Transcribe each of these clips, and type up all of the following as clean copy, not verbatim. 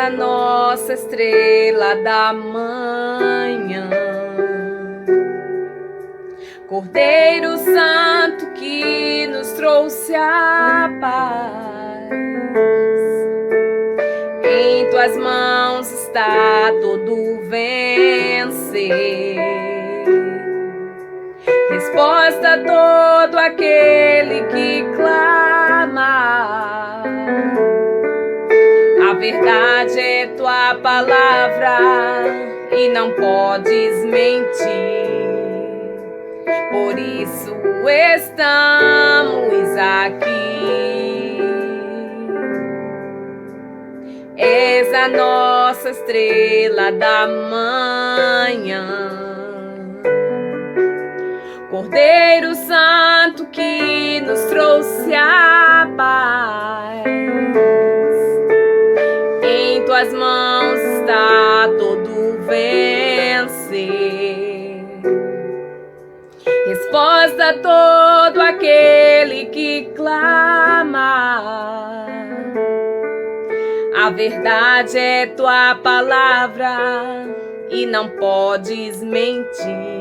a nossa estrela da manhã, Cordeiro Santo que nos trouxe a paz. Em tuas mãos está todo vencer, resposta a todo aquele que clama. A verdade é tua palavra e não podes mentir. Por isso estamos aqui. És a nossa estrela da manhã, Cordeiro Santo que nos trouxe a paz. Em tuas mãos está todo vencer, resposta a todo aquele que clama. A verdade é tua palavra e não podes mentir.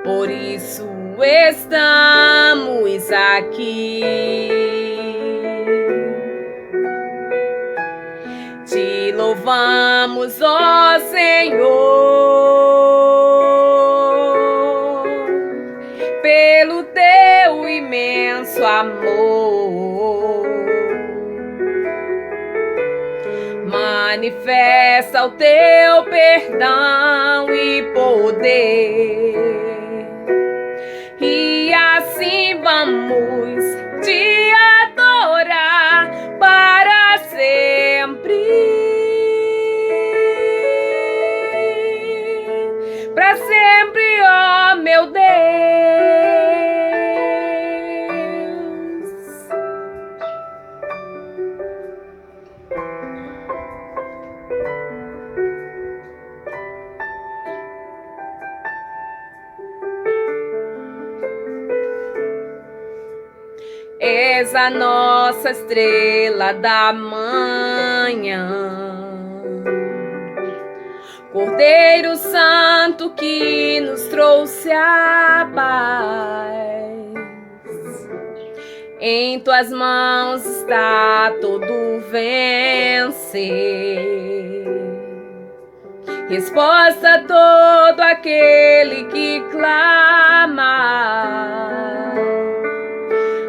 Por isso estamos aqui. Te louvamos, ó Senhor, pelo teu imenso amor. Manifesta o teu perdão e poder, e assim vamos te adorar para sempre. Para sempre, ó meu Deus. És a nossa estrela da manhã, Cordeiro Santo que nos trouxe a paz. Em tuas mãos está todo vencer, resposta a todo aquele que clama.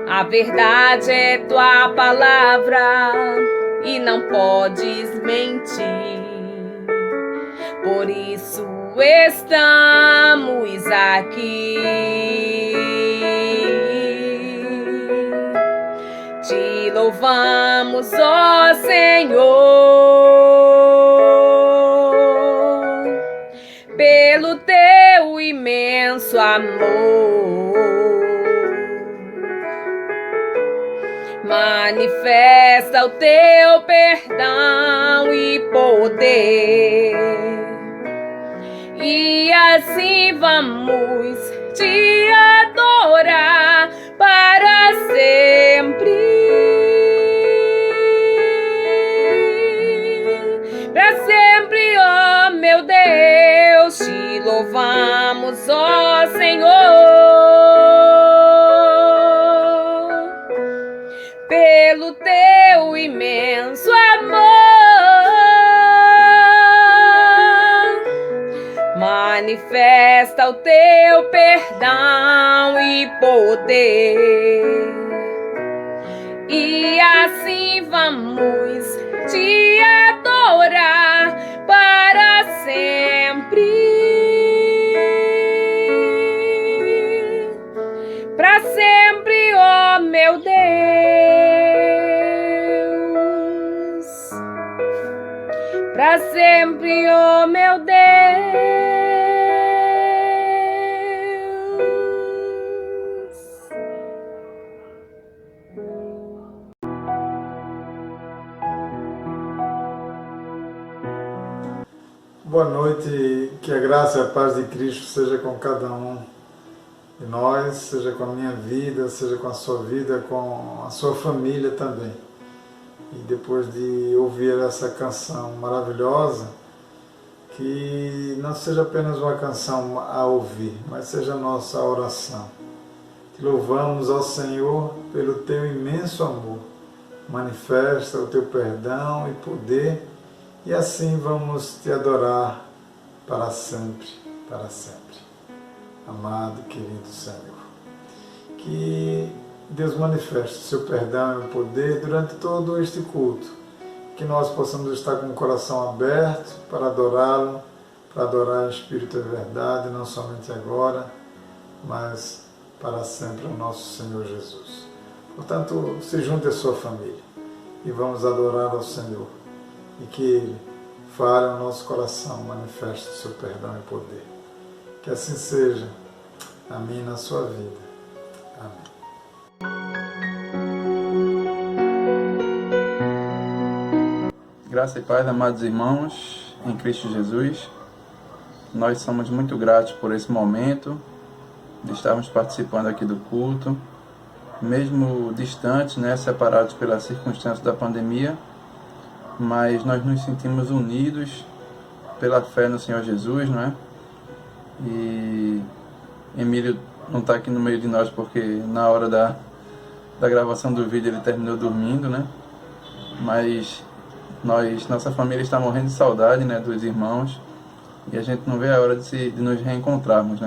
A verdade é tua palavra e não podes mentir. Por isso estamos aqui. Te louvamos, ó Senhor, pelo teu imenso amor. Manifesta o teu perdão e poder, e assim vamos te adorar para sempre. Para sempre, ó meu Deus, te louvamos, ó Senhor, pelo teu imenso amor. Manifesta o teu perdão e poder, e assim vamos te adorar para sempre. Para sempre, ó meu Deus. Para sempre, ó meu Deus. Boa noite, que a graça e a paz de Cristo seja com cada um de nós, seja com a minha vida, seja com a sua vida, com a sua família também. E depois de ouvir essa canção maravilhosa, que não seja apenas uma canção a ouvir, mas seja a nossa oração. Te louvamos, ó Senhor, pelo teu imenso amor. Manifesta o teu perdão e poder, e assim vamos te adorar para sempre, para sempre. Amado, querido Senhor, que Deus manifeste o seu perdão e o poder durante todo este culto, que nós possamos estar com o coração aberto para adorá-lo, para adorar em espírito e verdade, não somente agora, mas para sempre o nosso Senhor Jesus. Portanto, se junte à sua família e vamos adorar ao Senhor, e que Ele fale ao nosso coração, manifeste o seu perdão e poder. Que assim seja, a mim na sua vida. Amém. Graça e paz, amados irmãos, em Cristo Jesus. Nós somos muito gratos por esse momento de estarmos participando aqui do culto, mesmo distantes, separados pelas circunstâncias da pandemia, mas nós nos sentimos unidos pela fé no Senhor Jesus, E Emílio não está aqui no meio de nós porque na hora da gravação do vídeo ele terminou dormindo, Mas nossa família está morrendo de saudade, dos irmãos, e a gente não vê a hora de nos reencontrarmos,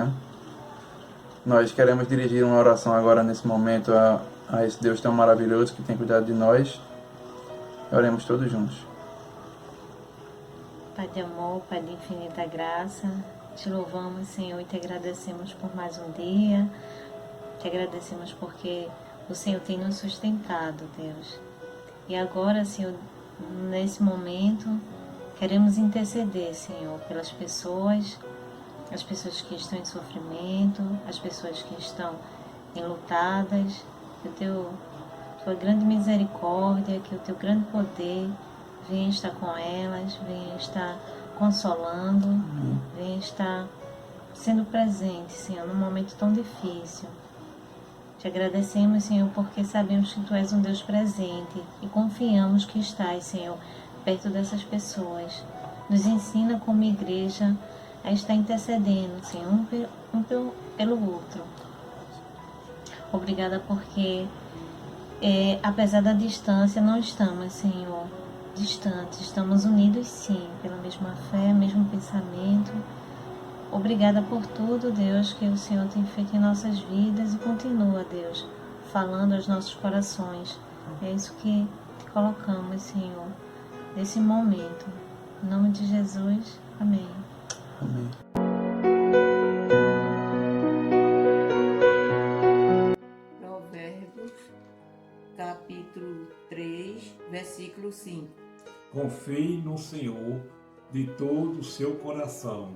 Nós queremos dirigir uma oração agora nesse momento a esse Deus tão maravilhoso que tem cuidado de nós. Oremos todos juntos. Pai de amor, Pai de infinita graça, te louvamos, Senhor, e te agradecemos por mais um dia. Te agradecemos porque o Senhor tem nos sustentado, Deus. E agora, Senhor, nesse momento, queremos interceder, Senhor, pelas pessoas, as pessoas que estão em sofrimento, as pessoas que estão enlutadas, que tua grande misericórdia, que o teu grande poder venha estar com elas, venha estar consolando, venha estar sendo presente, Senhor, num momento tão difícil. Te agradecemos, Senhor, porque sabemos que Tu és um Deus presente e confiamos que estás, Senhor, perto dessas pessoas. Nos ensina como igreja a estar intercedendo, Senhor, um pelo outro. Obrigada porque, apesar da distância, não estamos, Senhor, distantes. Estamos unidos, sim, pela mesma fé, mesmo pensamento. Obrigada por tudo, Deus, que o Senhor tem feito em nossas vidas e continua, Deus, falando aos nossos corações. É isso que te colocamos, Senhor, nesse momento. Em nome de Jesus, amém. Amém. Provérbios, capítulo 3, versículo 5. Confie no Senhor de todo o seu coração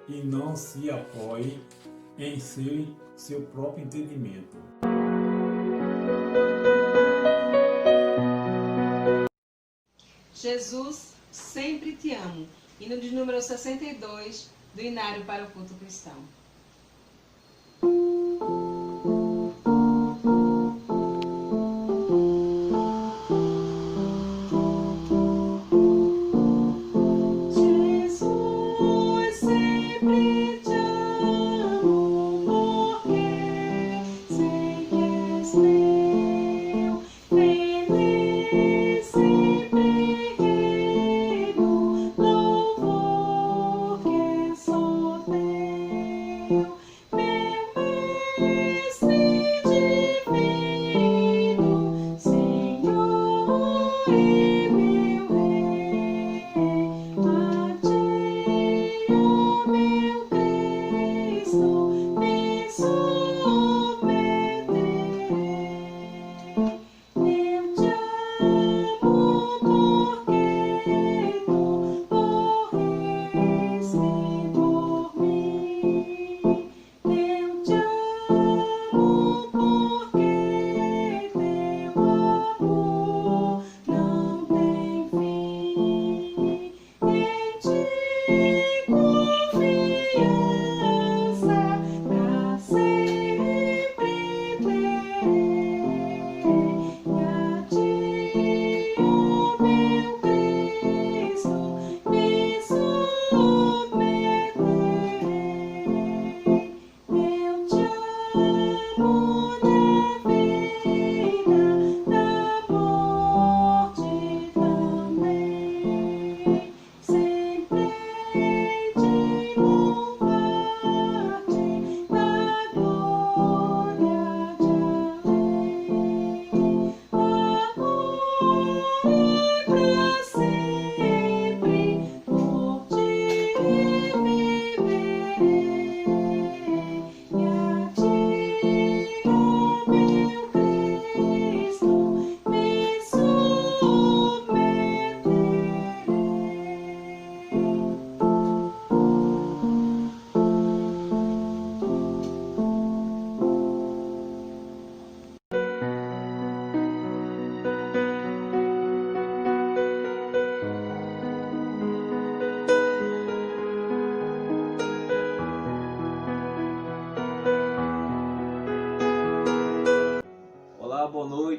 e não se apoie em seu próprio entendimento. Jesus, sempre te amo. Hino de número 62 do Inário para o Culto Cristão.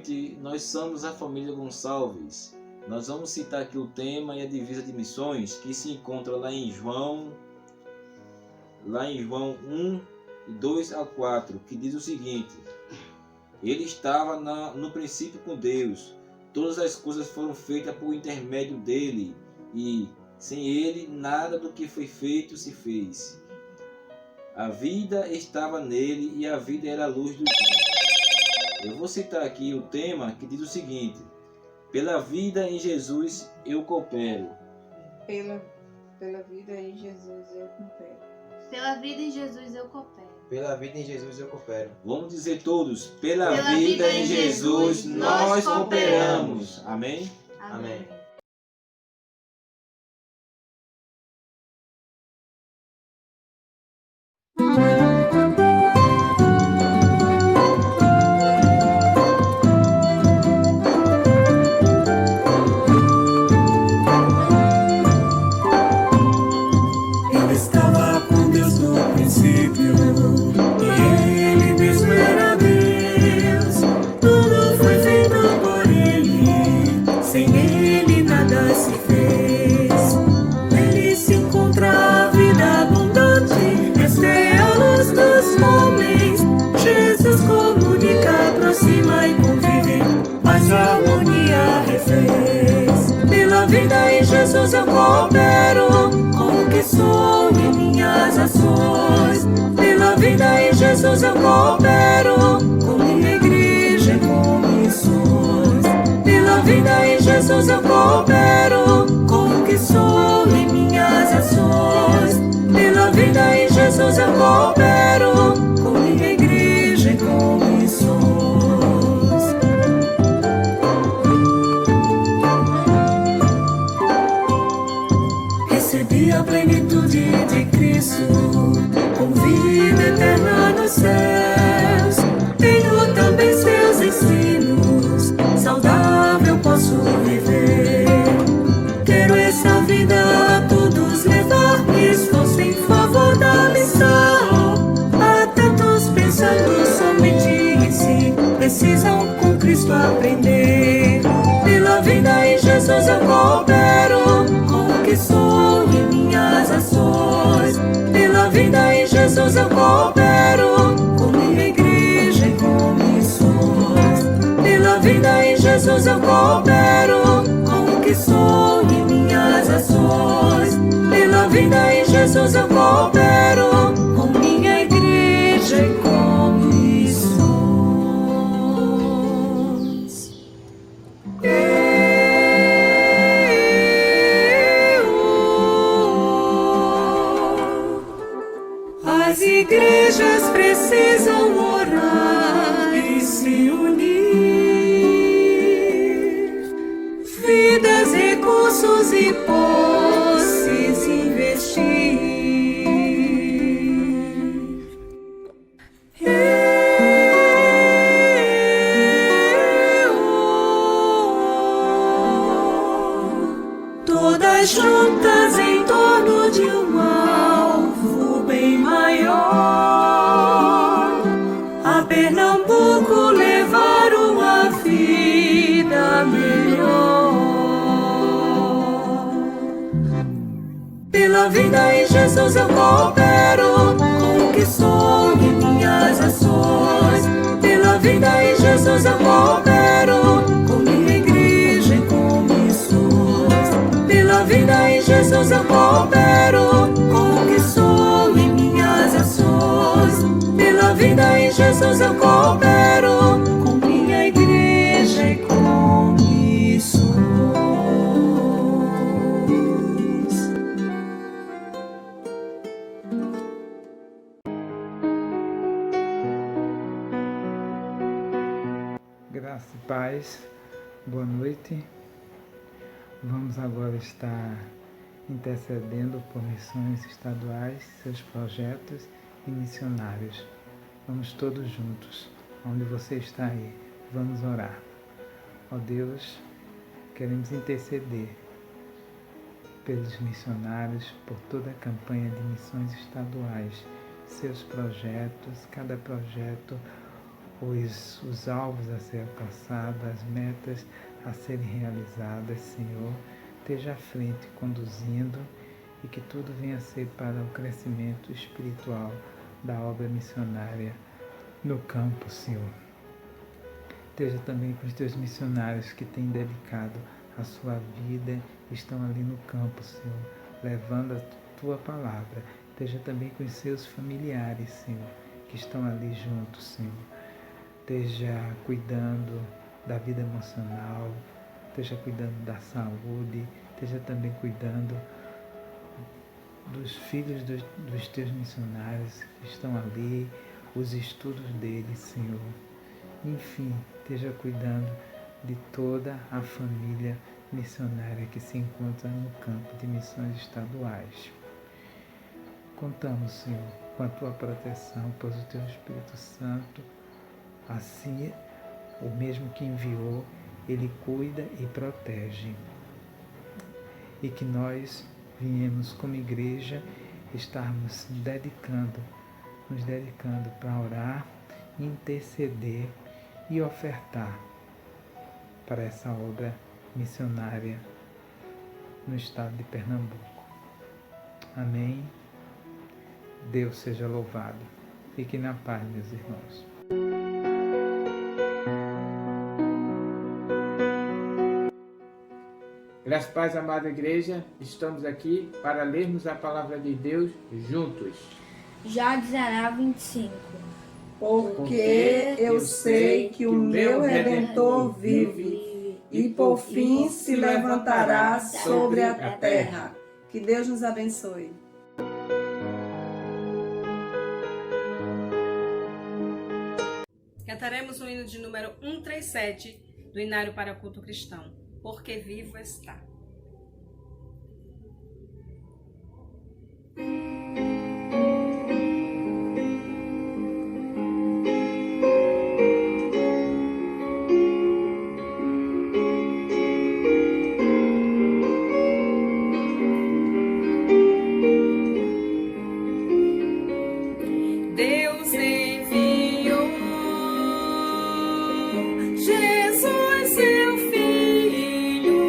noite, nós somos a família Gonçalves. Nós vamos citar aqui o tema e a divisa de missões que se encontra lá em João 1, 2 a 4, que diz o seguinte: Ele estava no princípio com Deus. Todas as coisas foram feitas por intermédio dele, e sem ele nada do que foi feito se fez. A vida estava nele e a vida era a luz dos homens. Eu vou citar aqui o tema que diz o seguinte: Pela vida em Jesus eu coopero. Pela vida em Jesus eu coopero. Pela vida em Jesus eu coopero. Pela vida em Jesus eu coopero. Vamos dizer todos: Pela vida em Jesus nós cooperamos. Amém? Amém. Ele estava com Deus no princípio, e ele mesmo era Deus. Tudo foi feito por ele, sem ele nada se fez. Nele se encontra a vida abundante, esta é a luz dos homens. Jesus comunica, aproxima e convive, mas a harmonia refez. Pela vida em Jesus eu coopero, com o que sou e minhas ações. Pela vida em Jesus eu coopero, com minha igreja e com missões. Pela vida em Jesus eu coopero, com o que sou e minhas ações. Pela vida em Jesus eu coopero, com minha igreja e com missões. Recebi a plenitude de Cristo, com vida eterna nos céus. Tenho também seus ensinos, saudável posso viver. Quero essa vida a todos levar, estou sem favor da missão. Há tantos pensando somente em si, precisam com Cristo aprender. Pela vida em Jesus eu coopero, com o que sou e minhas ações. Pela vida em Jesus eu coopero, com minha igreja e com missões. Pela vida em Jesus eu coopero, com o que sou e minhas ações. Pela vida em Jesus eu coopero, com minha igreja e com missões. As igrejas precisam orar e se unir, vidas, recursos e posses investir. Todas juntas em torno de um alvo bem maior. A Pernambuco levar uma vida melhor. Pela vida em Jesus eu coopero, com o que sou e minhas ações. Pela vida em Jesus eu coopero, com minha igreja e com missões. Pela vida em Jesus eu coopero, com o que sou e minhas ações. Pela vida em Jesus eu coopero, com minha igreja e com missões. Graça e paz, boa noite. Vamos agora estar intercedendo por missões estaduais, seus projetos e missionários. Vamos todos juntos, onde você está aí, vamos orar. Ó Deus, queremos interceder pelos missionários, por toda a campanha de missões estaduais, seus projetos, cada projeto os alvos a serem alcançados, as metas a serem realizadas, Senhor. Esteja à frente, conduzindo, e que tudo venha a ser para o crescimento espiritual da obra missionária no campo, Senhor. Esteja também com os teus missionários que têm dedicado a sua vida, estão ali no campo, Senhor, levando a tua palavra. Esteja também com os seus familiares, Senhor, que estão ali juntos, Senhor. Esteja cuidando da vida emocional, esteja cuidando da saúde, esteja também cuidando dos filhos dos teus missionários que estão ali, os estudos deles, Senhor. Enfim, esteja cuidando de toda a família missionária que se encontra no campo de missões estaduais. Contamos, Senhor, com a tua proteção, pois o teu Espírito Santo, assim, o mesmo que enviou, ele cuida e protege. E que nós viemos como igreja estarmos nos dedicando para orar, interceder e ofertar para essa obra missionária no estado de Pernambuco. Amém. Deus seja louvado. Fiquem na paz, meus irmãos. Graças a paz, amada igreja, estamos aqui para lermos a palavra de Deus juntos. Jó 19:25. Porque eu sei que o meu Redentor vive e por fim se levantará sobre a terra. Que Deus nos abençoe. Cantaremos o hino de número 137 do Inário para Culto Cristão. Porque vivo está. Deus enviou Jesus, seu Filho,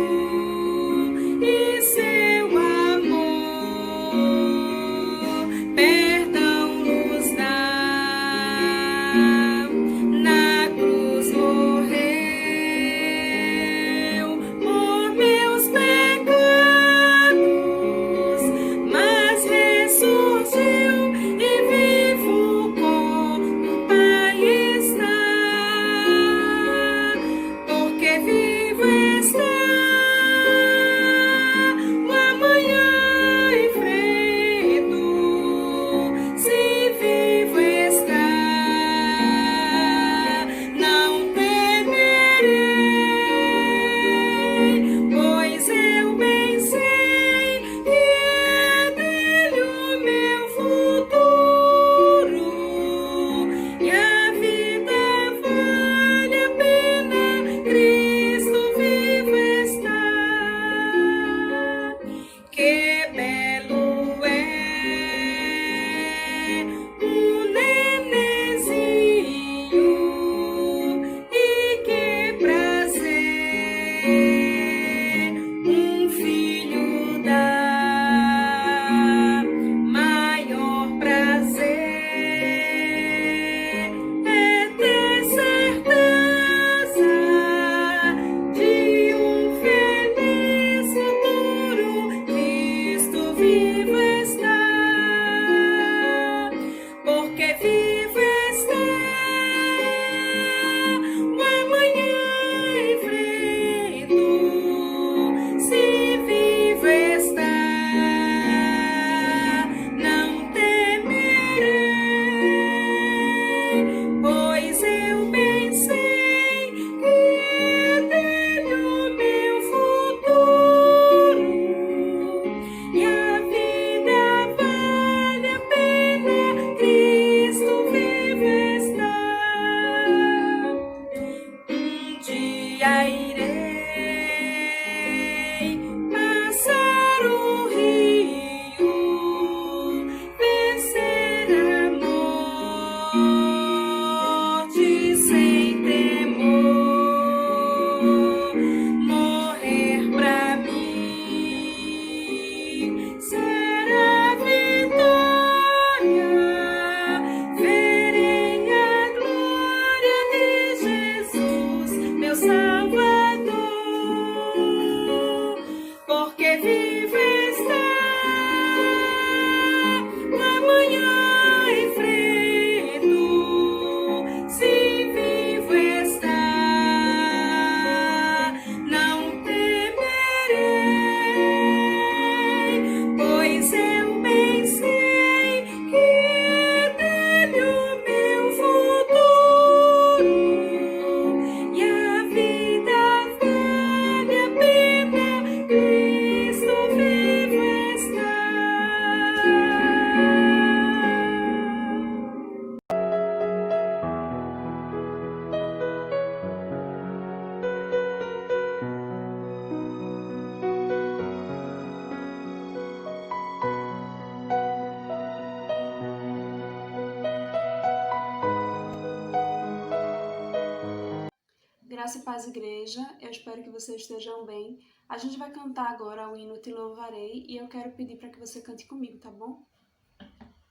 Graça e Paz Igreja, eu espero que vocês estejam bem. A gente vai cantar agora o hino Te Louvarei e eu quero pedir para que você cante comigo, tá bom?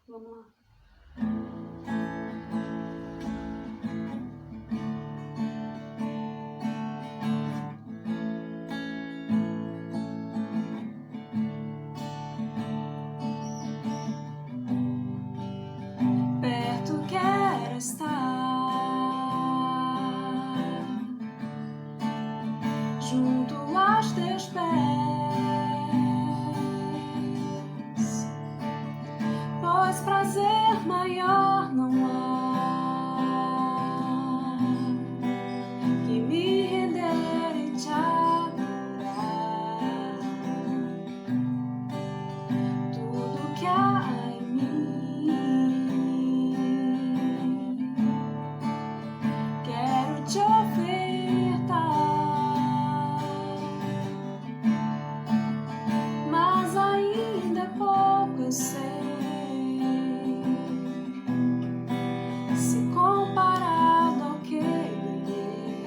Vamos lá. Perto quero estar, junto aos teus pés, pois prazer maior não há que me render e te adorar. Tudo que há em mim quero te ofertar, mas ainda é pouco eu sei, se comparado ao que ganhei.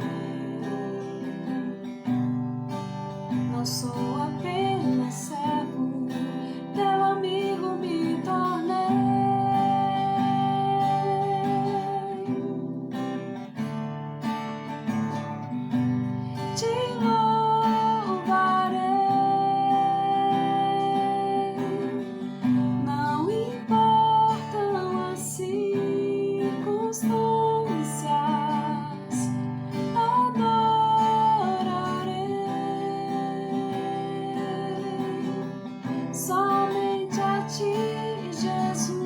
Não sou apenas servo, teu amigo me tornei. Te louvarei, não importam as circunstâncias, adorarei somente a ti, Jesus.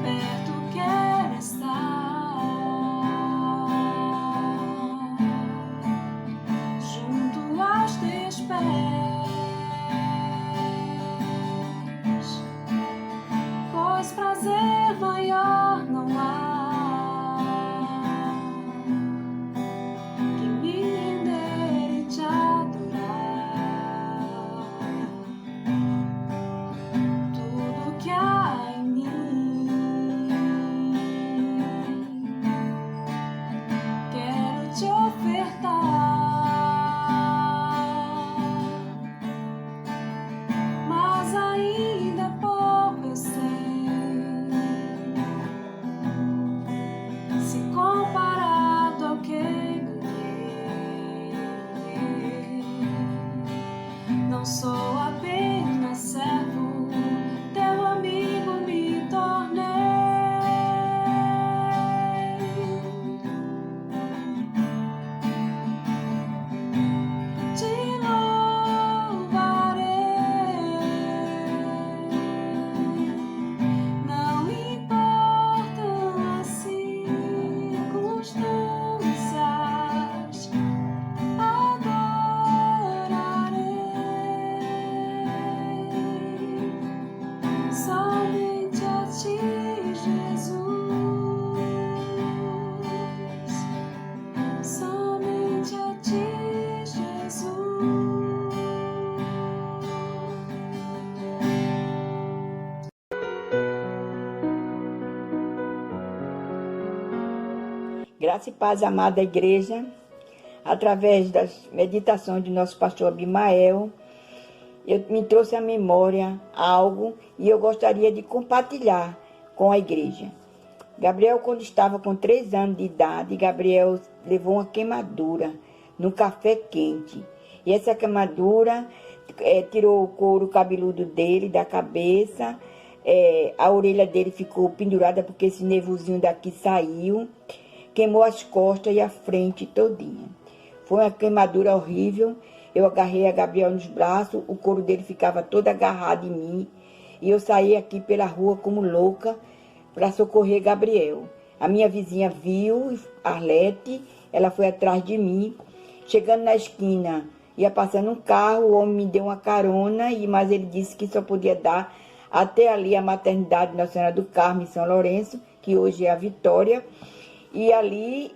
Perto quero estar, junto aos teus pés, pois prazer maior não há que me render e te adorar. Tudo que há em mim quero te ofertar, mas ainda é pouco eu sei, se comparado ao que ganhei. Não sou apenas servo, teu amigo me tornei. Te louvarei, não importam as circunstâncias, adorarei somente a ti, Jesus, somente a ti, Jesus. Graça e paz, amada igreja, através das meditações do nosso pastor Abimael, me trouxe à memória algo e eu gostaria de compartilhar com a igreja. Gabriel, quando estava com 3 anos de idade, Gabriel levou uma queimadura no café quente. E essa queimadura tirou o couro cabeludo dele da cabeça, a orelha dele ficou pendurada porque esse nervozinho daqui saiu, queimou as costas e a frente todinha. Foi uma queimadura horrível. Eu agarrei a Gabriel nos braços, o couro dele ficava todo agarrado em mim. E eu saí aqui pela rua como louca para socorrer Gabriel. A minha vizinha viu, Arlete, ela foi atrás de mim. Chegando na esquina, ia passando um carro, o homem me deu uma carona, mas ele disse que só podia dar até ali a maternidade Nossa Senhora do Carmo, em São Lourenço, que hoje é a Vitória. E ali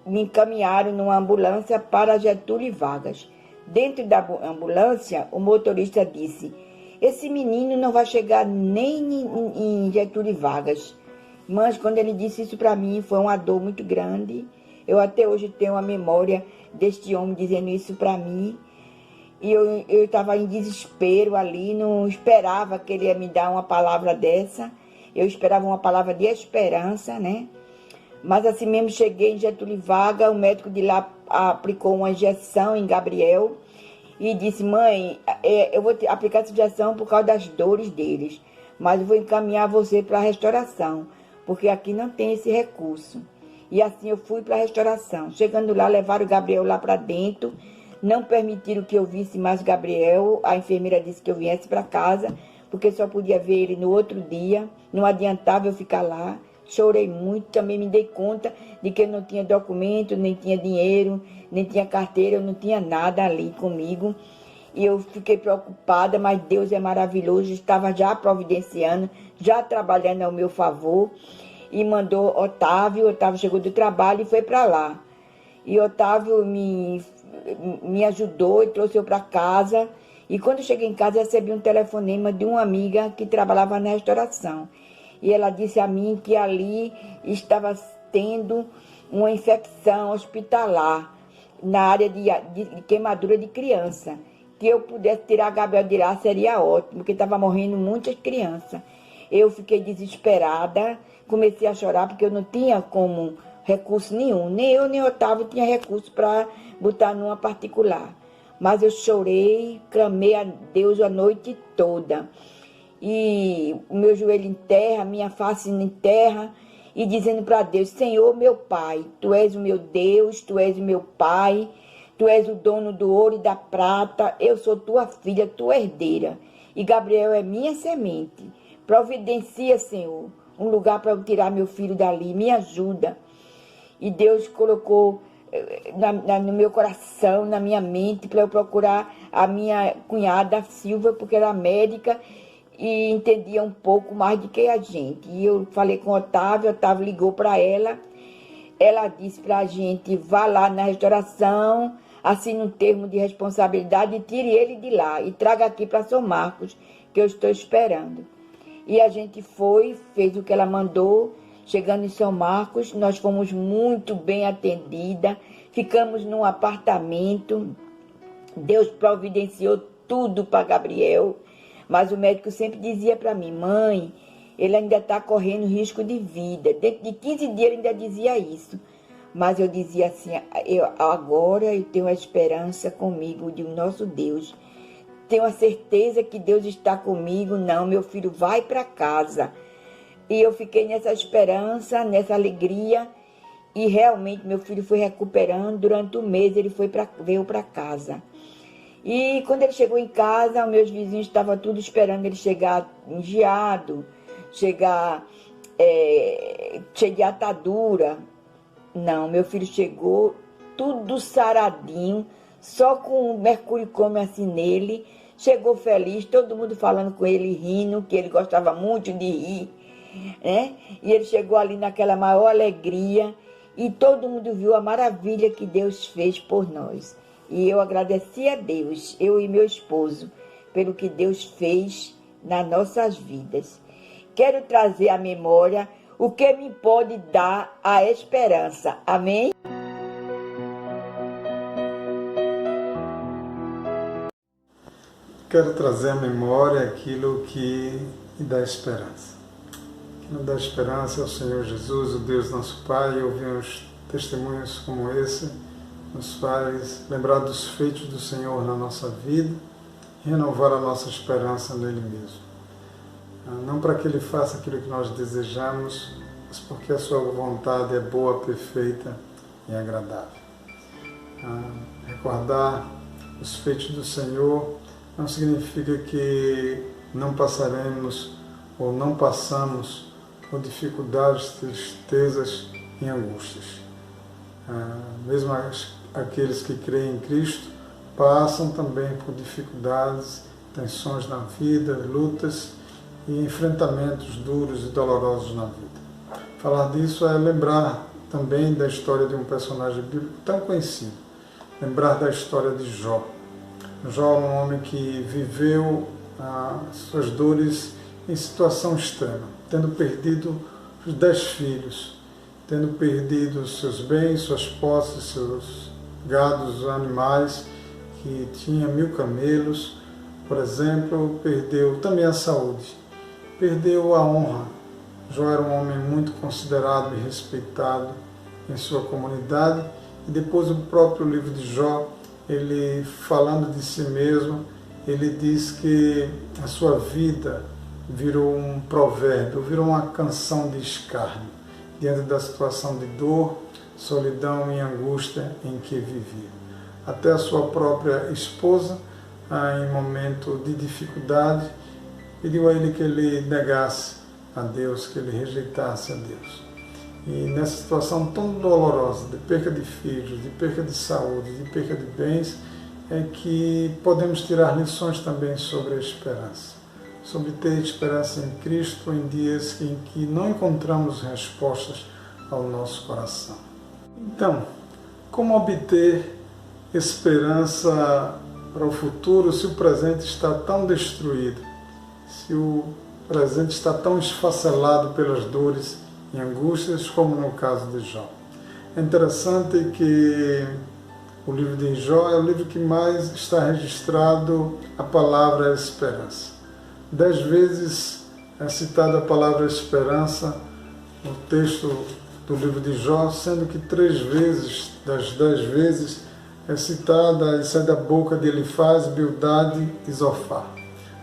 me encaminharam numa ambulância para Getúlio Vargas. Dentro da ambulância, o motorista disse: esse menino não vai chegar nem em Getúlio Vargas. Mas quando ele disse isso para mim, foi uma dor muito grande. Eu até hoje tenho a memória deste homem dizendo isso para mim. E eu estava em desespero ali, não esperava que ele ia me dar uma palavra dessa. Eu esperava uma palavra de esperança, né? Mas assim mesmo cheguei em Getúlio Vargas, o médico de lá aplicou uma injeção em Gabriel e disse: mãe, eu vou aplicar essa injeção por causa das dores deles, mas eu vou encaminhar você para a restauração, porque aqui não tem esse recurso. E assim eu fui para a restauração. Chegando lá, levaram o Gabriel lá para dentro, não permitiram que eu visse mais Gabriel. A enfermeira disse que eu viesse para casa, porque só podia ver ele no outro dia, não adiantava eu ficar lá. Chorei muito, também me dei conta de que eu não tinha documento, nem tinha dinheiro, nem tinha carteira, eu não tinha nada ali comigo. E eu fiquei preocupada, mas Deus é maravilhoso, estava já providenciando, já trabalhando ao meu favor. E mandou Otávio chegou do trabalho e foi para lá. E Otávio me ajudou e trouxe eu para casa. E quando eu cheguei em casa, eu recebi um telefonema de uma amiga que trabalhava na restauração. E ela disse a mim que ali estava tendo uma infecção hospitalar na área de queimadura de criança. Que eu pudesse tirar a Gabriel de lá seria ótimo, porque estava morrendo muitas crianças. Eu fiquei desesperada, comecei a chorar porque eu não tinha como recurso nenhum. Nem eu, nem Otávio tinha recurso para botar numa particular. Mas eu chorei, clamei a Deus a noite toda. E o meu joelho em terra, minha face em terra, e dizendo para Deus: Senhor, meu Pai, Tu és o meu Deus, Tu és o meu Pai, Tu és o dono do ouro e da prata, eu sou Tua filha, Tua herdeira, e Gabriel é minha semente. Providencia, Senhor, um lugar para eu tirar meu filho dali, me ajuda. E Deus colocou no meu coração, na minha mente, para eu procurar a minha cunhada Silva, porque ela é médica e entendia um pouco mais do que a gente. E eu falei com o Otávio ligou para ela. Ela disse para a gente: vá lá na restauração, assine um termo de responsabilidade e tire ele de lá e traga aqui para São Marcos, que eu estou esperando. E a gente foi, fez o que ela mandou. Chegando em São Marcos, nós fomos muito bem atendidas, ficamos num apartamento. Deus providenciou tudo para Gabriel, mas o médico sempre dizia para mim: mãe, ele ainda está correndo risco de vida. Dentro de 15 dias ele ainda dizia isso. Mas eu dizia assim: agora eu tenho a esperança comigo de nosso Deus. Tenho a certeza que Deus está comigo. Não, meu filho vai para casa. E eu fiquei nessa esperança, nessa alegria. E realmente meu filho foi recuperando. Durante um mês ele veio para casa. E quando ele chegou em casa, os meus vizinhos estavam tudo esperando ele chegar engeado, chegar cheio de atadura. Não, meu filho chegou tudo saradinho, só com o mercuricome assim nele. Chegou feliz, todo mundo falando com ele, rindo, que ele gostava muito de rir, né? E ele chegou ali naquela maior alegria e todo mundo viu a maravilha que Deus fez por nós. E eu agradeci a Deus, eu e meu esposo, pelo que Deus fez nas nossas vidas. Quero trazer à memória o que me pode dar a esperança. Amém? Quero trazer à memória aquilo que me dá esperança. O que nos dá esperança é o Senhor Jesus, o Deus nosso Pai. Ouvimos testemunhos como esse, nos faz lembrar dos feitos do Senhor na nossa vida e renovar a nossa esperança nele mesmo. Não para que Ele faça aquilo que nós desejamos, mas porque a sua vontade é boa, perfeita e agradável. Recordar os feitos do Senhor não significa que não passaremos ou não passamos por dificuldades, tristezas e angústias. Mesmo aqueles que creem em Cristo passam também por dificuldades, tensões na vida, lutas e enfrentamentos duros e dolorosos na vida. Falar disso é lembrar também da história de um personagem bíblico tão conhecido. Lembrar da história de Jó. Jó é um homem que viveu suas dores em situação extrema, tendo perdido os 10 filhos, tendo perdido seus bens, suas posses, seus gados, animais, que tinha 1000 camelos, por exemplo, perdeu também a saúde, perdeu a honra. Jó era um homem muito considerado e respeitado em sua comunidade, e depois o próprio livro de Jó, ele falando de si mesmo, ele diz que a sua vida virou um provérbio, virou uma canção de escárnio, diante da situação de dor, solidão e angústia em que vivia. Até a sua própria esposa, em momento de dificuldade, pediu a ele que ele negasse a Deus, que ele rejeitasse a Deus. E nessa situação tão dolorosa, de perca de filhos, de perca de saúde, de perca de bens, é que podemos tirar lições também sobre a esperança. Sobre ter esperança em Cristo em dias em que não encontramos respostas ao nosso coração. Então, como obter esperança para o futuro se o presente está tão destruído, se o presente está tão esfacelado pelas dores e angústias como no caso de Jó? É interessante que o livro de Jó é o livro que mais está registrado a palavra esperança. 10 vezes é citada a palavra esperança no texto do livro de Jó, sendo que 3 vezes das 10 vezes é citada e sai da boca de Elifaz, Bildade e Zofar.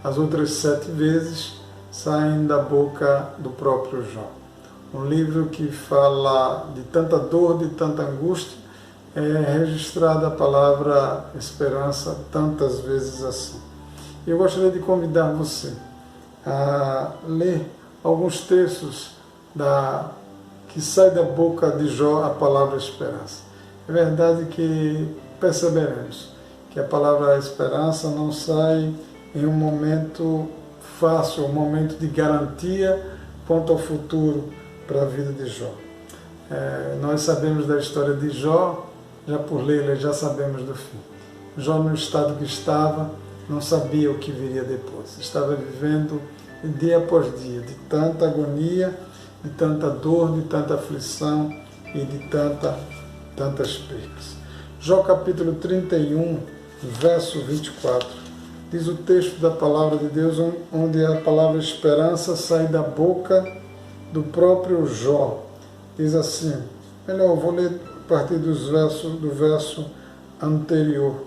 As outras 7 vezes saem da boca do próprio Jó. Um livro que fala de tanta dor, de tanta angústia, é registrada a palavra esperança tantas vezes assim. Eu gostaria de convidar você a ler alguns textos que sai da boca de Jó a palavra esperança. É verdade que perceberemos que a palavra esperança não sai em um momento fácil, um momento de garantia quanto ao futuro para a vida de Jó. Nós sabemos da história de Jó, já por ler, já sabemos do fim. Jó, no estado que estava, não sabia o que viria depois. Estava vivendo dia após dia, de tanta agonia, de tanta dor, de tanta aflição e de tantas percas. Jó capítulo 31, verso 24, diz o texto da palavra de Deus, onde a palavra esperança sai da boca do próprio Jó. Diz assim, melhor, eu vou ler a partir do verso anterior.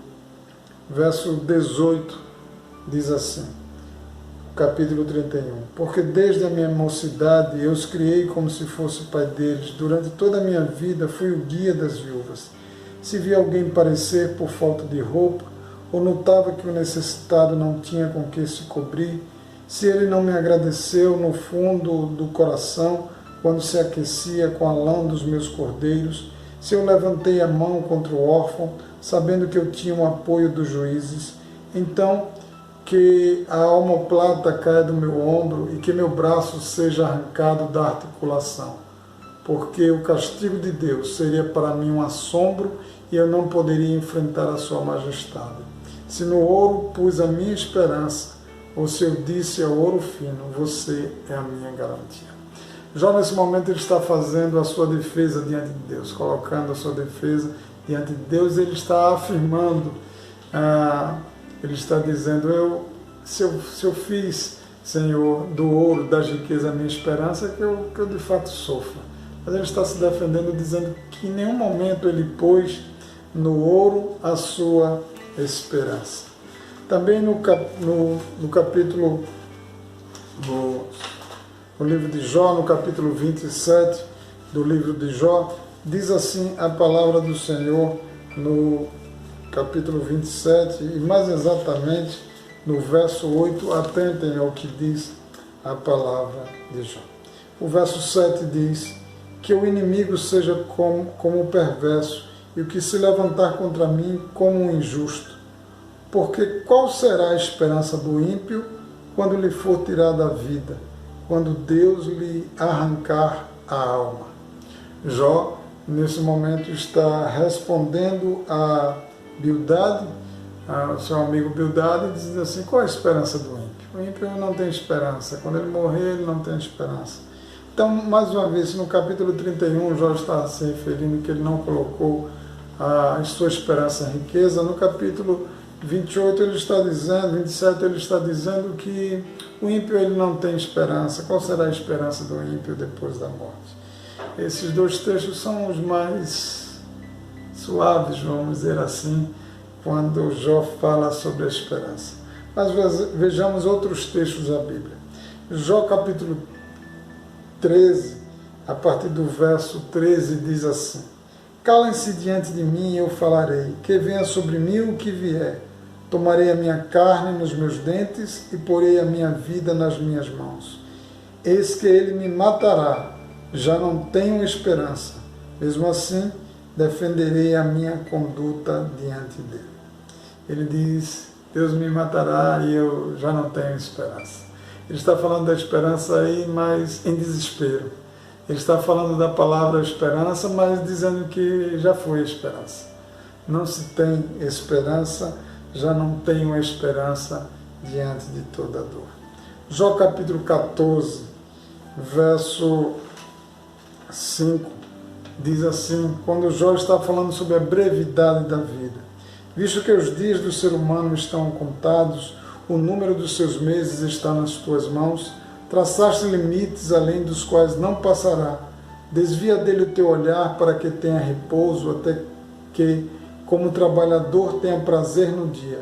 Verso 18 diz assim, capítulo 31. Porque desde a minha mocidade eu os criei como se fosse pai deles. Durante toda a minha vida fui o guia das viúvas. Se via alguém parecer por falta de roupa, ou notava que o necessitado não tinha com que se cobrir, se ele não me agradeceu no fundo do coração, quando se aquecia com a lã dos meus cordeiros, se eu levantei a mão contra o órfão, sabendo que eu tinha o apoio dos juízes, então que a omoplata caia do meu ombro e que meu braço seja arrancado da articulação, porque o castigo de Deus seria para mim um assombro e eu não poderia enfrentar a sua majestade. Se no ouro pus a minha esperança, ou se eu disse ao ouro fino, você é a minha garantia. Jó, nesse momento, ele está fazendo a sua defesa diante de Deus, colocando a sua defesa diante de Deus. Ele está afirmando, ele está dizendo, se eu fiz, Senhor, do ouro, das riquezas, a minha esperança, que eu de fato sofra. Mas ele está se defendendo, dizendo que em nenhum momento ele pôs no ouro a sua esperança. Também no capítulo no livro de Jó, no capítulo 27 do livro de Jó, diz assim a palavra do Senhor no capítulo 27, e mais exatamente no verso 8, atentem ao que diz a palavra de Jó. O verso 7 diz, que o inimigo seja como o perverso, e o que se levantar contra mim como um injusto. Porque qual será a esperança do ímpio quando lhe for tirada a vida, quando Deus lhe arrancar a alma? Jó nesse momento está respondendo a Bildade, ao seu amigo Bildade, dizendo assim: qual é a esperança do ímpio? O ímpio não tem esperança. Quando ele morrer, ele não tem esperança. Então, mais uma vez, no capítulo 31, Jó está se referindo que ele não colocou a sua esperança em riqueza. No capítulo 28, ele está dizendo, 27, ele está dizendo que o ímpio ele não tem esperança. Qual será a esperança do ímpio depois da morte? Esses dois textos são os mais suaves, vamos dizer assim, quando Jó fala sobre a esperança. Mas vejamos outros textos da Bíblia. Jó capítulo 13, a partir do verso 13, diz assim: calem-se diante de mim e eu falarei, que venha sobre mim o que vier. Tomarei a minha carne nos meus dentes e porei a minha vida nas minhas mãos. Eis que ele me matará, já não tenho esperança. Mesmo assim, defenderei a minha conduta diante dele. Ele diz: Deus me matará e eu já não tenho esperança. Ele está falando da esperança aí, mas em desespero. Ele está falando da palavra esperança, mas dizendo que já foi esperança. Não se tem esperança, já não tenho esperança diante de toda dor. Jó capítulo 14, verso 5, diz assim, quando Jó está falando sobre a brevidade da vida: visto que os dias do ser humano estão contados, o número dos seus meses está nas tuas mãos, traçaste limites além dos quais não passará. Desvia dele o teu olhar para que tenha repouso, até que, como trabalhador, tenha prazer no dia.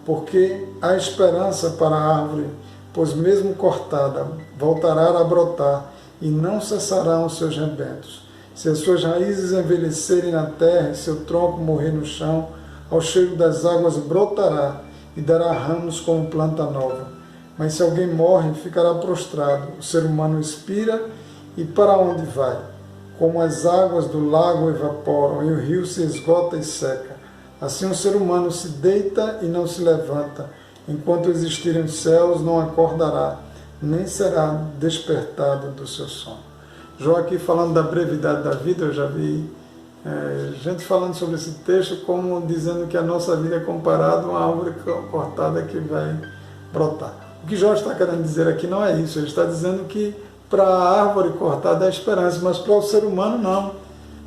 Porque há esperança para a árvore, pois mesmo cortada, voltará a brotar, e não cessarão os seus rebentos. Se as suas raízes envelhecerem na terra e seu tronco morrer no chão, ao cheiro das águas brotará e dará ramos como planta nova. Mas se alguém morre, ficará prostrado. O ser humano expira, e para onde vai? Como as águas do lago evaporam, e o rio se esgota e seca. Assim o ser humano se deita e não se levanta. Enquanto existirem os céus, não acordará, nem será despertado do seu sono. Jó aqui falando da brevidade da vida, eu já vi gente falando sobre esse texto como dizendo que a nossa vida é comparada a uma árvore cortada que vai brotar. O que Jó está querendo dizer aqui não é isso. Ele está dizendo que para a árvore cortada é esperança, mas para o ser humano não.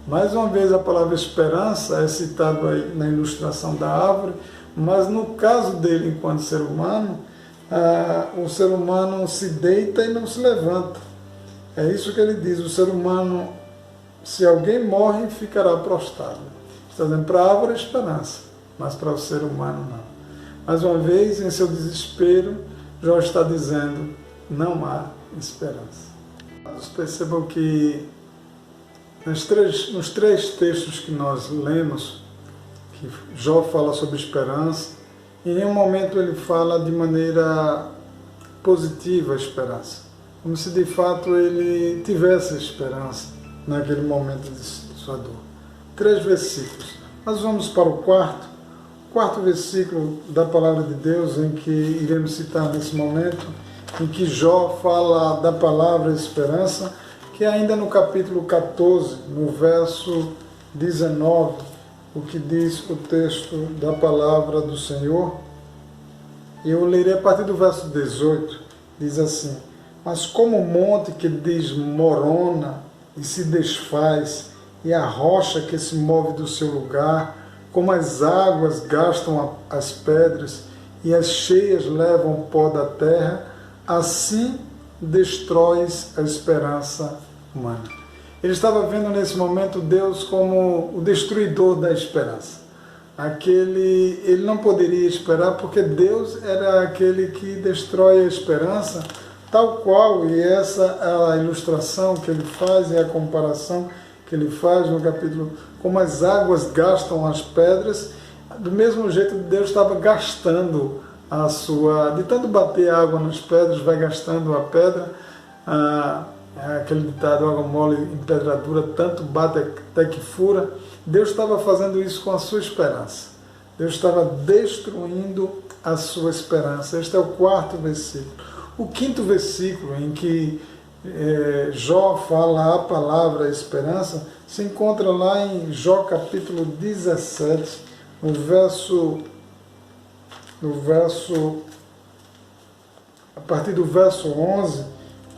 Mais uma vez a palavra esperança é citada aí na ilustração da árvore, mas no caso dele enquanto ser humano, o ser humano se deita e não se levanta. É isso que ele diz, o ser humano, se alguém morre, ficará prostrado. Está dizendo, para a árvore é esperança, mas para o ser humano não. Mais uma vez, em seu desespero, Jó está dizendo, não há esperança. Percebam que nos três textos que nós lemos, que Jó fala sobre esperança, em nenhum momento ele fala de maneira positiva a esperança, como se de fato ele tivesse esperança naquele momento de sua dor. 3 versículos. Nós vamos para o quarto versículo da palavra de Deus, em que iremos citar nesse momento, em que Jó fala da palavra esperança, que é ainda no capítulo 14, no verso 19, o que diz o texto da palavra do Senhor. Eu lerei a partir do verso 18, diz assim: mas como o monte que desmorona e se desfaz, e a rocha que se move do seu lugar, como as águas gastam as pedras, e as cheias levam o pó da terra, assim destróis a esperança humana. Ele estava vendo nesse momento Deus como o destruidor da esperança. Ele não poderia esperar, porque Deus era aquele que destrói a esperança, tal qual, e essa é a ilustração que ele faz, e a comparação que ele faz no capítulo, como as águas gastam as pedras, do mesmo jeito Deus estava gastando a sua, de tanto bater água nas pedras, vai gastando a pedra, aquele ditado, água mole em pedra dura, tanto bate até que fura. Deus estava fazendo isso com a sua esperança. Deus estava destruindo a sua esperança. Este é o 4º versículo. O 5º versículo, em que Jó fala a palavra esperança, se encontra lá em Jó capítulo 17, no verso a partir do verso 11,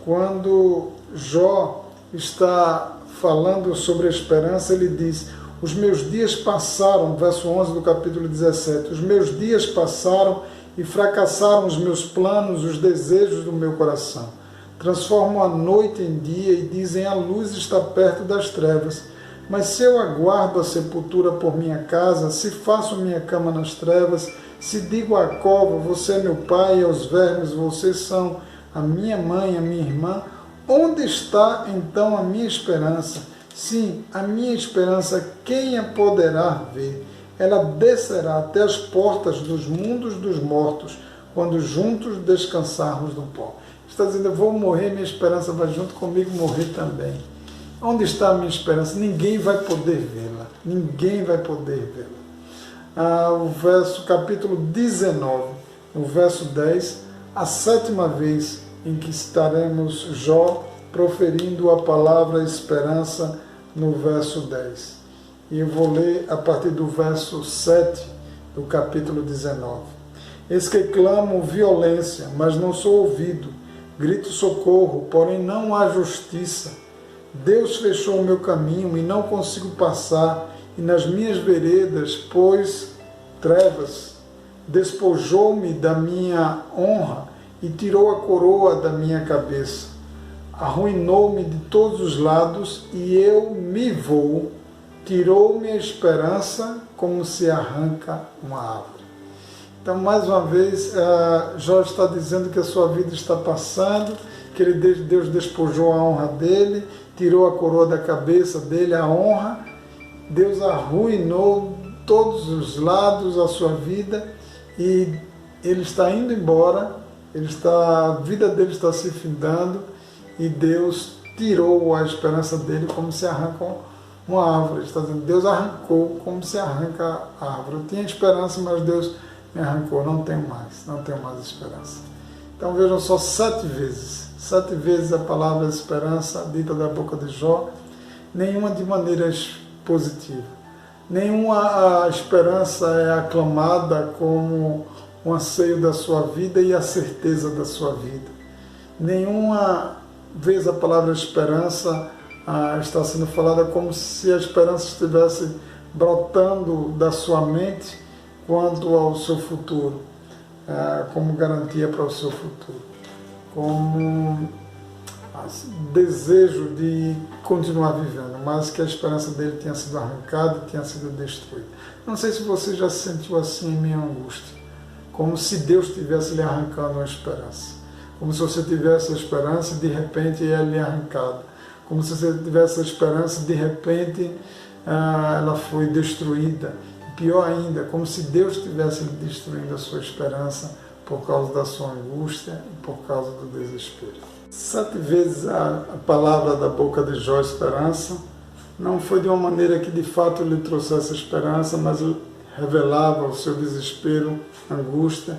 quando Jó está falando sobre a esperança, ele diz: os meus dias passaram, verso 11 do capítulo 17, os meus dias passaram e fracassaram os meus planos, os desejos do meu coração. Transformam a noite em dia e dizem: a luz está perto das trevas. Mas se eu aguardo a sepultura por minha casa, se faço minha cama nas trevas, se digo à cova, você é meu pai, e aos vermes, vocês são a minha mãe, a minha irmã, onde está então a minha esperança? Sim, a minha esperança, quem a poderá ver? Ela descerá até as portas dos mundos dos mortos, quando juntos descansarmos no pó. Está dizendo: eu vou morrer, minha esperança vai junto comigo morrer também. Onde está a minha esperança? Ninguém vai poder vê-la. Ninguém vai poder vê-la. O verso, capítulo 19, o verso 10, a 7ª vez em que estaremos Jó proferindo a palavra esperança no verso 10. E eu vou ler a partir do verso 7 do capítulo 19. Eis que clamo violência, mas não sou ouvido. Grito socorro, porém não há justiça. Deus fechou o meu caminho e não consigo passar, e nas minhas veredas pôs trevas. Despojou-me da minha honra e tirou a coroa da minha cabeça. Arruinou-me de todos os lados e eu me vou. Tirou-me a esperança como se arranca uma árvore. Então, mais uma vez, Jó está dizendo que a sua vida está passando, que Deus despojou a honra dele, tirou a coroa da cabeça dele, a honra. Deus arruinou todos os lados a sua vida e ele está indo embora, a vida dele está se findando e Deus tirou a esperança dele como se arranca uma árvore. Ele está dizendo: Deus arrancou como se arranca a árvore. Eu tinha esperança, mas Deus me arrancou, não tenho mais esperança. Então vejam só, 7 vezes a palavra esperança dita da boca de Jó, nenhuma de maneira positiva. Nenhuma esperança é aclamada como um anseio da sua vida e a certeza da sua vida. Nenhuma vez a palavra esperança está sendo falada como se a esperança estivesse brotando da sua mente quanto ao seu futuro, como garantia para o seu futuro, como desejo de continuar vivendo, mas que a esperança dele tinha sido arrancada, tinha sido destruída. Não sei se você já se sentiu assim em minha angústia, como se Deus estivesse lhe arrancando a esperança, como se você tivesse a esperança e de repente ela lhe arrancada, como se você tivesse a esperança e de repente ela foi destruída. Pior ainda, como se Deus estivesse destruindo a sua esperança por causa da sua angústia e por causa do desespero. 7 vezes a palavra da boca de Jó, esperança, não foi de uma maneira que de fato lhe trouxesse esperança, mas revelava o seu desespero, angústia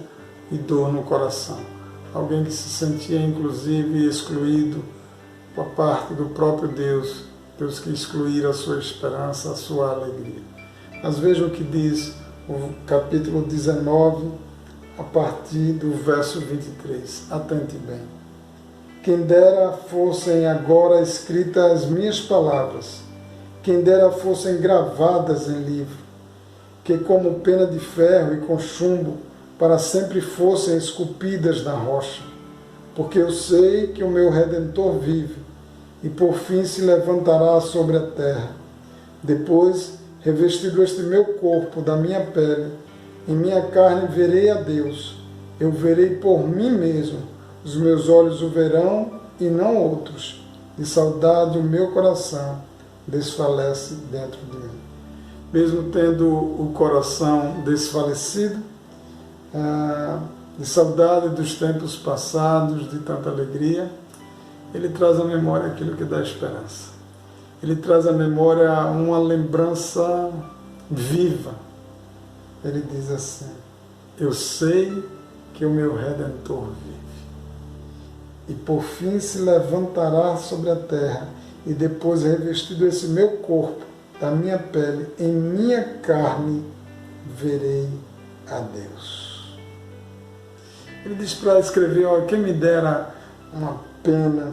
e dor no coração. Alguém que se sentia inclusive excluído por parte do próprio Deus, Deus que excluíra a sua esperança, a sua alegria. Mas vejam o que diz o capítulo 19, a partir do verso 23. Atente bem. Quem dera fossem agora escritas as minhas palavras, quem dera fossem gravadas em livro, que como pena de ferro e com chumbo para sempre fossem esculpidas na rocha. Porque eu sei que o meu Redentor vive, e por fim se levantará sobre a terra. Depois, revestido este meu corpo da minha pele, em minha carne verei a Deus. Eu verei por mim mesmo, os meus olhos o verão e não outros. De saudade o meu coração desfalece dentro de mim. Mesmo tendo o coração desfalecido, de saudade dos tempos passados, de tanta alegria, ele traz à memória aquilo que dá esperança. Ele traz à memória uma lembrança viva. Ele diz assim: eu sei que o meu Redentor vive. e por fim se levantará sobre a terra, e depois revestido esse meu corpo da minha pele, em minha carne verei a Deus. Ele diz para escrever, ó, quem me dera uma pena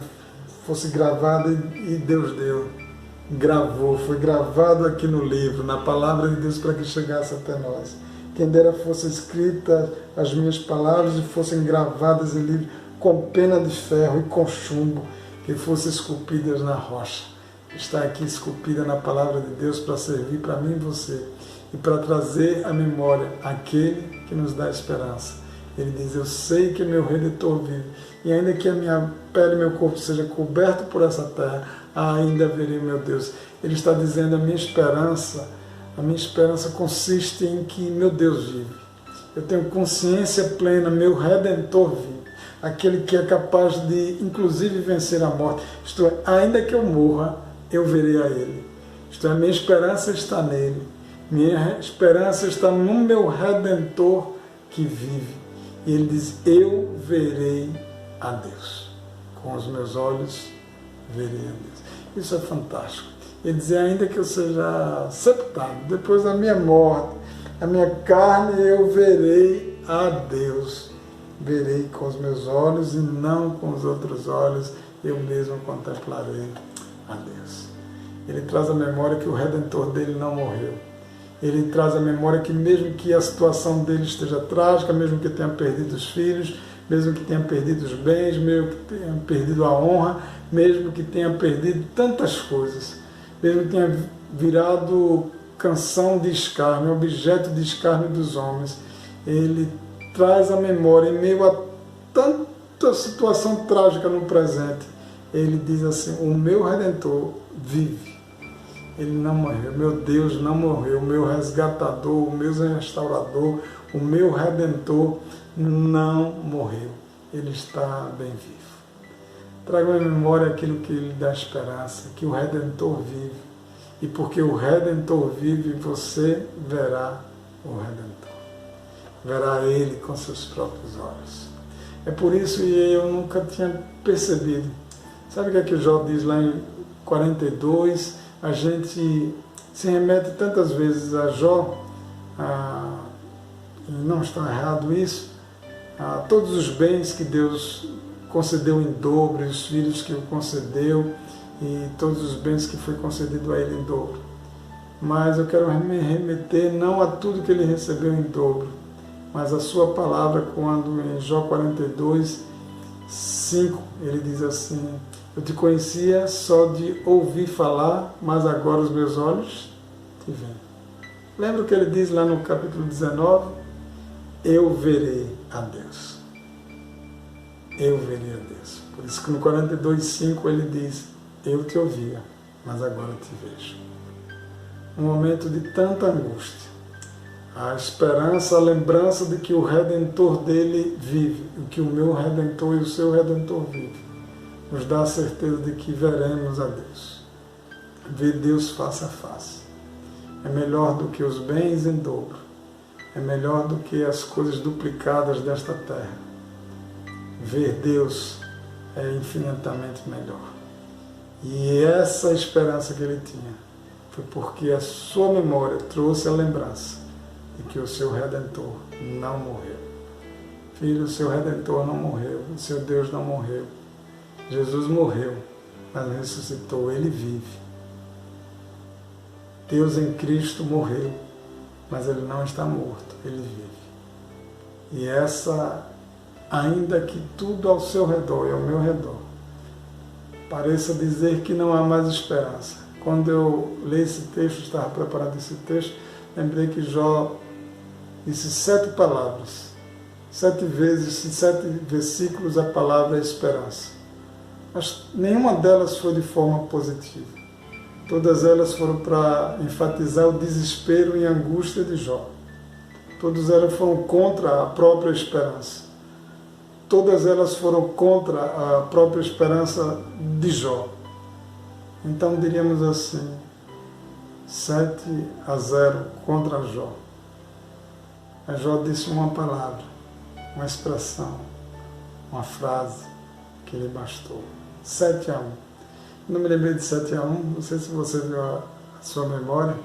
fosse gravada, e Deus deu, gravou, foi gravado aqui no livro, na palavra de Deus, para que chegasse até nós. Quem dera fosse escrita as minhas palavras e fossem gravadas em livro com pena de ferro e com chumbo, que fossem esculpidas na rocha. Está aqui esculpida na palavra de Deus para servir para mim e você, e para trazer à memória aquele que nos dá esperança. Ele diz, eu sei que meu Redentor vive, e ainda que a minha pele e meu corpo seja coberto por essa terra, ainda verei meu Deus. Ele está dizendo, a minha esperança consiste em que meu Deus vive. Eu tenho consciência plena, meu Redentor vive. Aquele que é capaz de, inclusive, vencer a morte. Isto é, ainda que eu morra, eu verei a Ele. Isto é, minha esperança está nele. Minha esperança está no meu Redentor que vive. E ele diz, eu verei a Deus. Com os meus olhos, verei a Deus. Isso é fantástico. Ele diz, ainda que eu seja sepultado, depois da minha morte, a minha carne eu verei a Deus. Verei com os meus olhos e não com os outros olhos, eu mesmo contemplarei a Deus. Ele traz a memória que o Redentor dele não morreu. Ele traz a memória que mesmo que a situação dele esteja trágica, mesmo que tenha perdido os filhos, mesmo que tenha perdido os bens, mesmo que tenha perdido a honra, mesmo que tenha perdido tantas coisas, mesmo que tenha virado canção de escárnio, objeto de escárnio dos homens, ele traz a memória em meio a tanta situação trágica no presente. Ele diz assim, o meu Redentor vive. Ele não morreu, meu Deus não morreu, o meu resgatador, o meu restaurador, o meu Redentor não morreu. Ele está bem vivo. Traga à memória aquilo que lhe dá esperança, que o Redentor vive. E porque o Redentor vive, você verá o Redentor. Verá Ele com seus próprios olhos. É por isso que eu nunca tinha percebido. Sabe o que é que o Jó diz lá em 42? A gente se remete tantas vezes a Jó, e não está errado isso, a todos os bens que Deus concedeu em dobro, e os filhos que o concedeu, e todos os bens que foi concedido a ele em dobro. Mas eu quero me remeter não a tudo que ele recebeu em dobro, mas a sua palavra, quando em Jó 42, 5, ele diz assim, eu te conhecia só de ouvir falar, mas agora os meus olhos te veem. Lembra o que ele diz lá no capítulo 19? Eu verei a Deus. Eu verei a Deus. Por isso que no 42:5 ele diz, eu te ouvia, mas agora te vejo. Um momento de tanta angústia. A esperança, a lembrança de que o Redentor dele vive, e que o meu Redentor e o seu Redentor vive, nos dá a certeza de que veremos a Deus. Ver Deus face a face. É melhor do que os bens em dobro. É melhor do que as coisas duplicadas desta terra. Ver Deus é infinitamente melhor. E essa esperança que ele tinha foi porque a sua memória trouxe a lembrança de que o seu Redentor não morreu. Filho, o seu Redentor não morreu. O seu Deus não morreu. Jesus morreu, mas ressuscitou, ele vive. Deus em Cristo morreu, mas ele não está morto, ele vive. E essa, ainda que tudo ao seu redor e ao meu redor pareça dizer que não há mais esperança. Quando eu li esse texto, estava preparando esse texto, lembrei que Jó disse 7 palavras, 7 vezes, em 7 versículos, a palavra esperança. Mas nenhuma delas foi de forma positiva. Todas elas foram para enfatizar o desespero e a angústia de Jó. Todas elas foram contra a própria esperança. Todas elas foram contra a própria esperança de Jó. Então diríamos assim, 7-0 contra Jó. A Jó disse uma palavra, uma expressão, uma frase, que que lhe bastou. 7-1. Não me lembrei de 7-1, não sei se você viu a sua memória.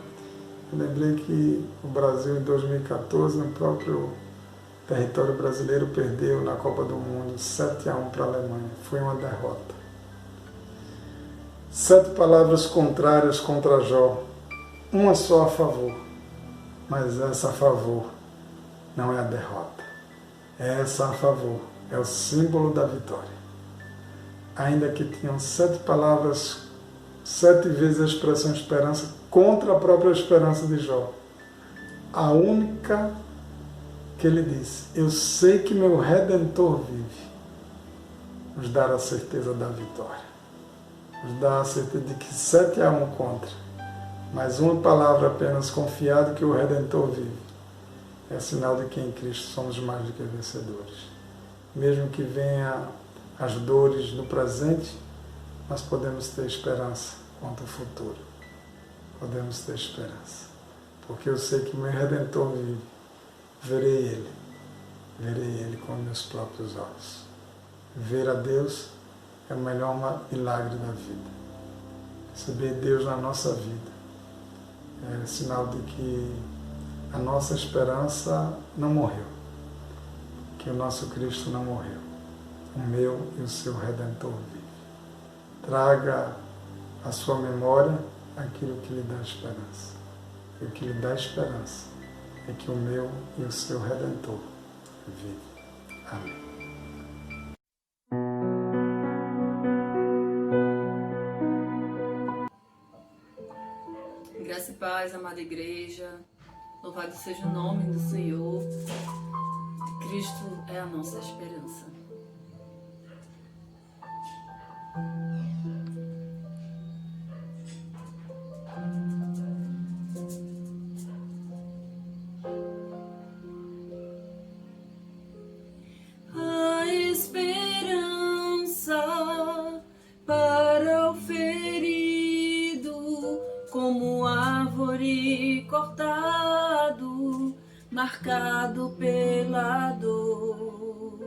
Eu lembrei que o Brasil, em 2014, no próprio território brasileiro, perdeu na Copa do Mundo 7-1 para a Alemanha. Foi uma derrota. 7 palavras contrárias contra Jó. Uma só a favor. Mas essa a favor não é a derrota. Essa a favor é o símbolo da vitória. Ainda que tinham 7 palavras, 7 vezes a expressão esperança contra a própria esperança de Jó. A única que ele disse: eu sei que meu Redentor vive, nos dá a certeza da vitória. Nos dá a certeza de que 7-1 contra, mas uma palavra apenas confiado que o Redentor vive. É sinal de que em Cristo somos mais do que vencedores. Mesmo que venha as dores no presente, nós podemos ter esperança quanto ao futuro. Podemos ter esperança. Porque eu sei que meu Redentor vive. Verei Ele com meus próprios olhos. Ver a Deus é o melhor milagre da vida. Receber Deus na nossa vida é sinal de que a nossa esperança não morreu, que o nosso Cristo não morreu. O meu e o seu Redentor vive. Traga à sua memória aquilo que lhe dá esperança. E o que lhe dá esperança é que o meu e o seu Redentor vive. Amém. Graça e paz, amada igreja. Louvado seja o nome do Senhor. Cristo é a nossa esperança. A esperança para o ferido, como árvore cortado, marcado pela dor.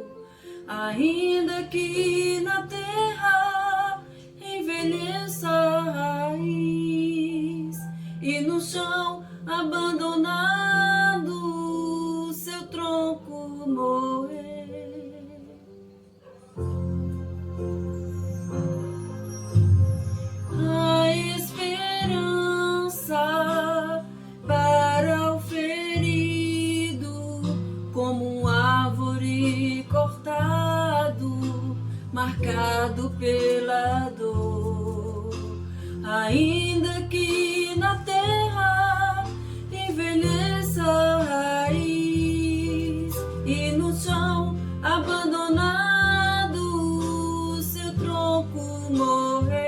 Ainda que na terra envelheça a raiz e no chão abandonado seu tronco morrer. A esperança para o ferido, como árvore cortado, marcado pela dor. Ainda que na terra envelheça a raiz e no chão abandonado seu tronco morrer.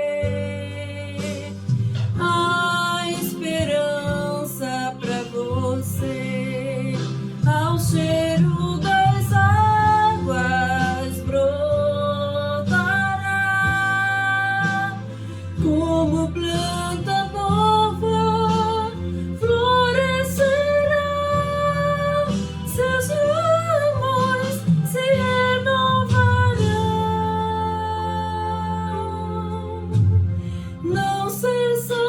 A esperança pra você, ao cheiro das águas brotará, como planta nova florescerá, seus ramos se renovarão, não cessarão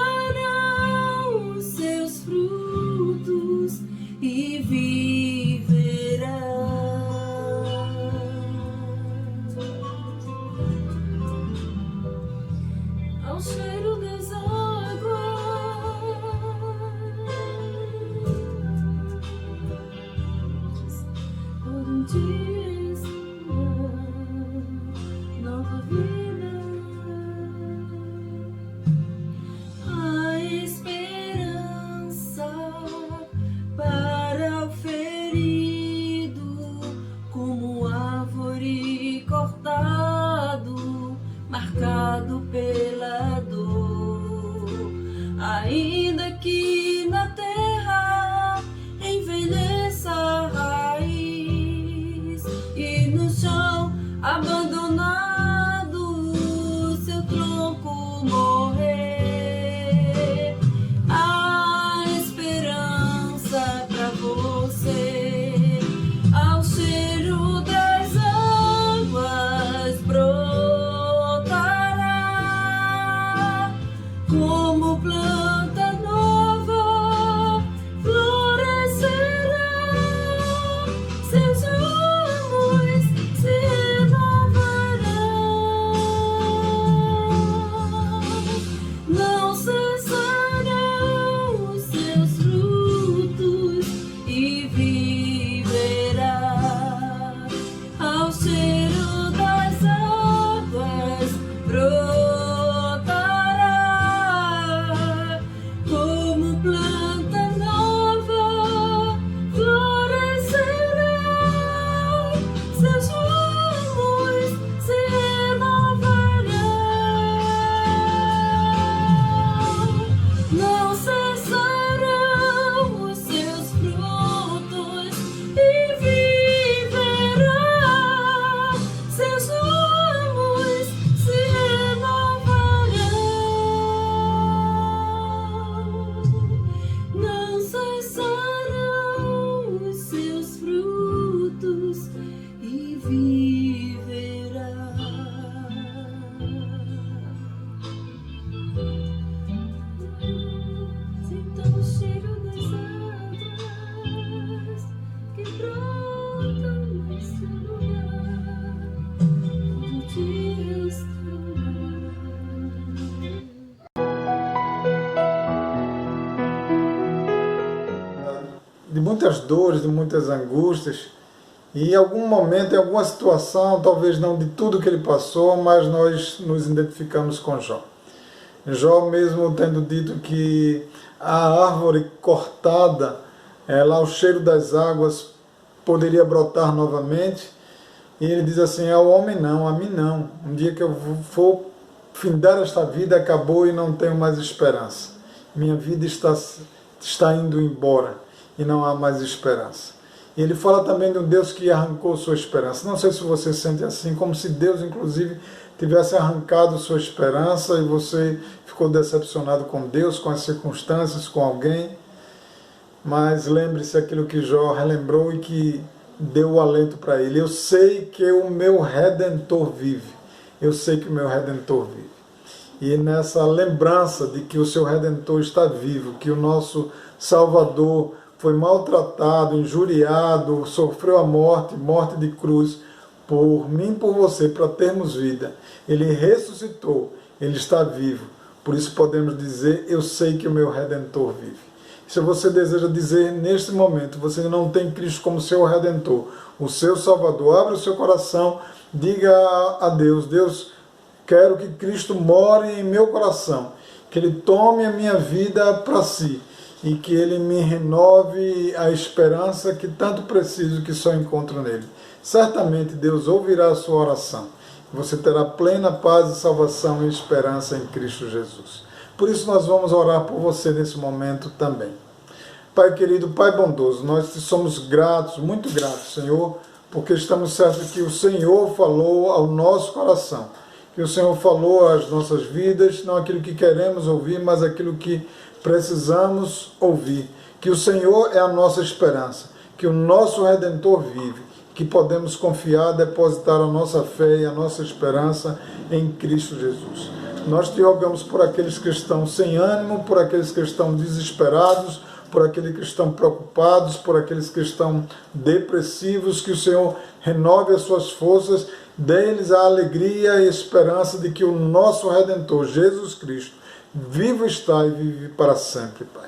os seus frutos e viverá. Ao cheiro das águas, por um dia será nova vida. A esperança para o ferido, como árvore cortado, marcado pela dor. Ainda que na terra envelheça a raiz e no chão abandonado seu tronco morrer. A esperança pra você, ao cheiro das águas brotará, como planta nova, florescerá, seus ramos se renovarão, não cessarão os seus frutos e viverá ao cheiro das águas. Brotará como planta nova, florescerá, seus ramos se renovarão, não cessarão os seus frutos e viverá, seus ramos se não cessarão os seus frutos e viverá. Sinta o cheiro das águas que brotam nesse lugar onde Deus de muitas dores, de muitas angústias, e em algum momento, em alguma situação, talvez não de tudo que ele passou, mas nós nos identificamos com Jó. Jó mesmo tendo dito que a árvore cortada, lá o cheiro das águas poderia brotar novamente, e ele diz assim: ao homem não, a mim não. Um dia que eu for findar esta vida, acabou e não tenho mais esperança. Minha vida está indo embora e não há mais esperança. E ele fala também de um Deus que arrancou sua esperança. Não sei se você sente assim, como se Deus, inclusive, tivesse arrancado sua esperança e você ficou decepcionado com Deus, com as circunstâncias, com alguém. Mas lembre-se aquilo que Jó relembrou e que deu o alento para ele. Eu sei que o meu Redentor vive. Eu sei que o meu Redentor vive. E nessa lembrança de que o seu Redentor está vivo, que o nosso Salvador foi maltratado, injuriado, sofreu a morte de cruz, por mim e por você, para termos vida. Ele ressuscitou, ele está vivo. Por isso podemos dizer: eu sei que o meu Redentor vive. Se você deseja dizer neste momento, você não tem Cristo como seu Redentor, o seu Salvador, abre o seu coração, diga a Deus: Deus, quero que Cristo more em meu coração, que Ele tome a minha vida para si e que Ele me renove a esperança que tanto preciso, que só encontro nele. Certamente Deus ouvirá a sua oração. Você terá plena paz e salvação e esperança em Cristo Jesus. Por isso nós vamos orar por você nesse momento também. Pai querido, Pai bondoso, nós te somos gratos, muito gratos, Senhor, porque estamos certos que o Senhor falou ao nosso coração, que o Senhor falou às nossas vidas, não aquilo que queremos ouvir, mas aquilo que precisamos ouvir, que o Senhor é a nossa esperança, que o nosso Redentor vive, que podemos confiar, depositar a nossa fé e a nossa esperança em Cristo Jesus. Nós te rogamos por aqueles que estão sem ânimo, por aqueles que estão desesperados, por aqueles que estão preocupados, por aqueles que estão depressivos, que o Senhor renove as suas forças, dê-lhes a alegria e a esperança de que o nosso Redentor, Jesus Cristo, vivo está e vive para sempre, Pai.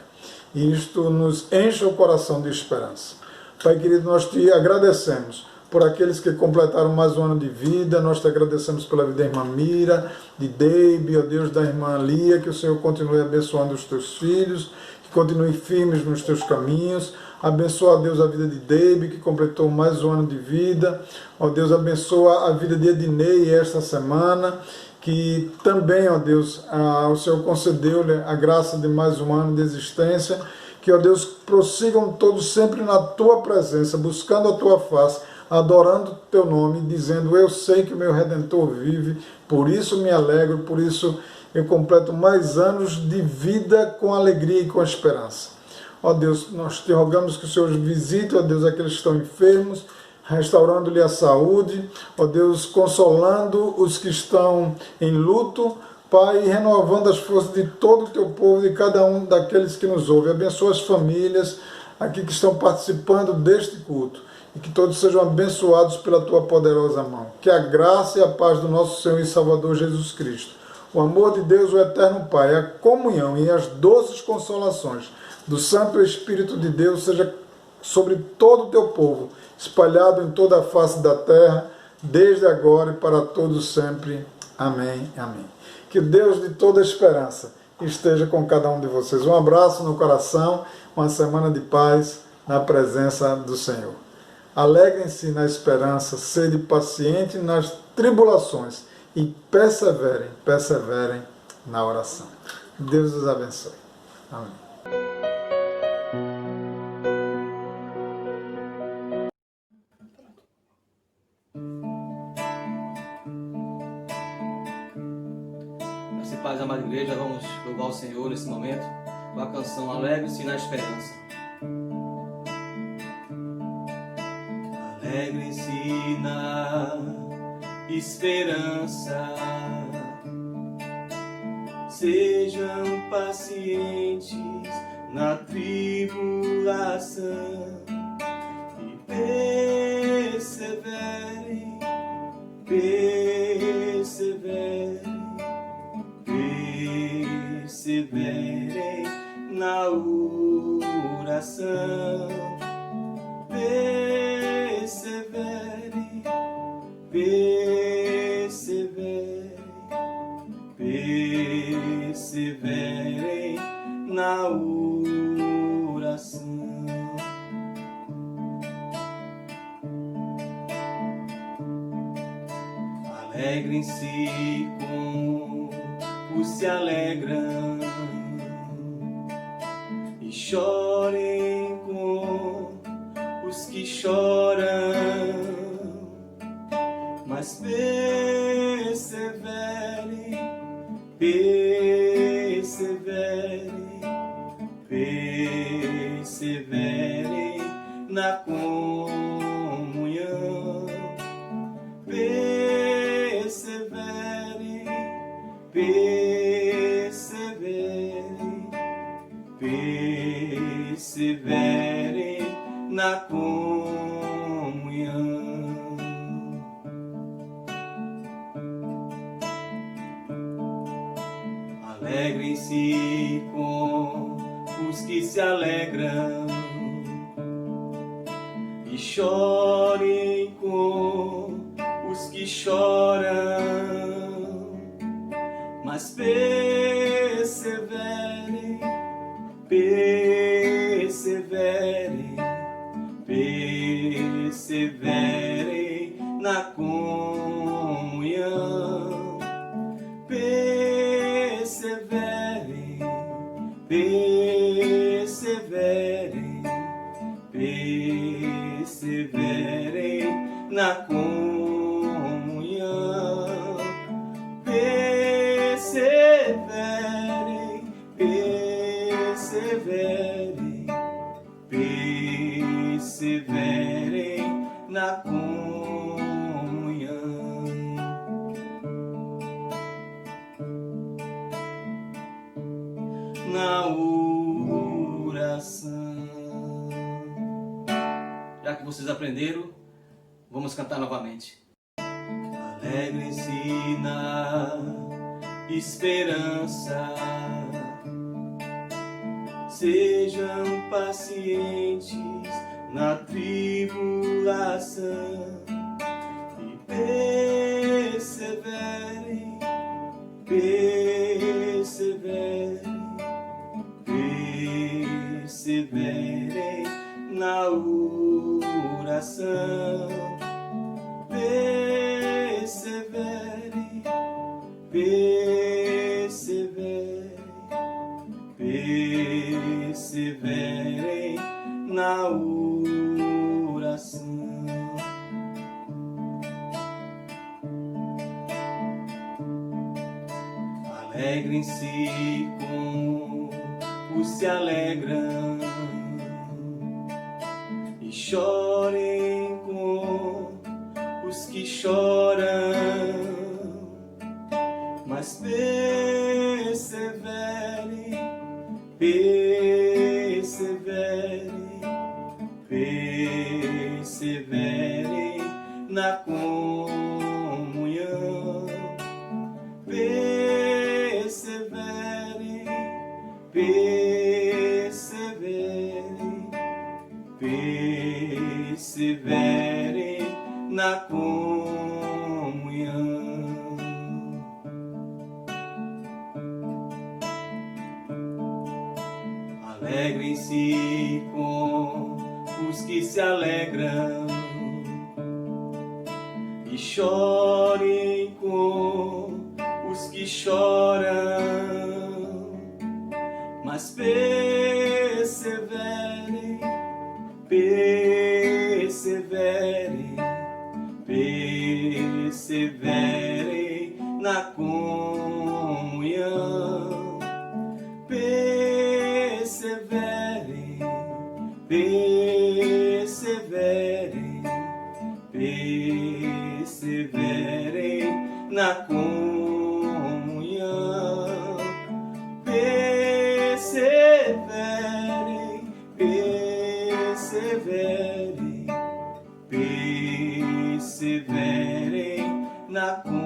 E isto nos enche o coração de esperança. Pai querido, nós te agradecemos por aqueles que completaram mais um ano de vida, nós te agradecemos pela vida da irmã Mira, de Deibe, ó Deus, da irmã Lia, que o Senhor continue abençoando os teus filhos, que continue firmes nos teus caminhos. Abençoa, ó Deus, a vida de Deibe, que completou mais um ano de vida. Ó Deus, abençoa a vida de Ednei esta semana, que também, ó Deus, o Senhor concedeu-lhe a graça de mais um ano de existência. Que, ó Deus, prossigam todos sempre na Tua presença, buscando a Tua face, adorando o Teu nome, dizendo: eu sei que o meu Redentor vive, por isso me alegro, por isso eu completo mais anos de vida com alegria e com esperança. Ó Deus, nós te rogamos que o Senhor visite, ó Deus, aqueles que estão enfermos, restaurando-lhe a saúde, ó Deus, consolando os que estão em luto, Pai, renovando as forças de todo o teu povo, de cada um daqueles que nos ouvem. Abençoa as famílias aqui que estão participando deste culto, e que todos sejam abençoados pela tua poderosa mão. Que a graça e a paz do nosso Senhor e Salvador Jesus Cristo, o amor de Deus, o eterno Pai, a comunhão e as doces consolações do Santo Espírito de Deus seja sobre todo o teu povo, espalhado em toda a face da terra, desde agora e para todos sempre. Amém. Amém. Que o Deus de toda esperança esteja com cada um de vocês. Um abraço no coração, uma semana de paz na presença do Senhor. Alegrem-se na esperança, sede paciente nas tribulações e perseverem na oração. Deus os abençoe. Amém. Graça e paz, amada igreja, vamos louvar o Senhor nesse momento com a canção Alegre-se na Esperança. Alegre-se na esperança, sejam pacientes na tribulação e perseverem na oração. Perseverem na oração. Alegrem-se com os se alegram e chorem com os que choram, mas perseverem na comunhão. Perseverem na comunhão. Alegrem-se com os que se alegram e chorem com os que choram, mas perseverem na comunhão. Perseverem na comunhão. Perseverem na comunhão. Na oração. Já que vocês aprenderam, vamos cantar novamente. Alegrem-se na esperança, sejam pacientes na tribulação e perseverem na oração. Perseverem na oração. Alegrem-se com os se alegram e chorem com os que choram, mas perseverem perseverem, perseverem na comunhão, perseverem, perseverem, perseverem na comunhão. Alegrem-se com os que se alegram e chorem com os que choram, mas perseverem, perseverem, perseverem na comunhão, perseverem, perseverem, perseverem na comunhão, perseverem, perseverem, perseverem na comunhão.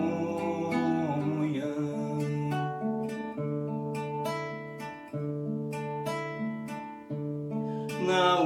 Na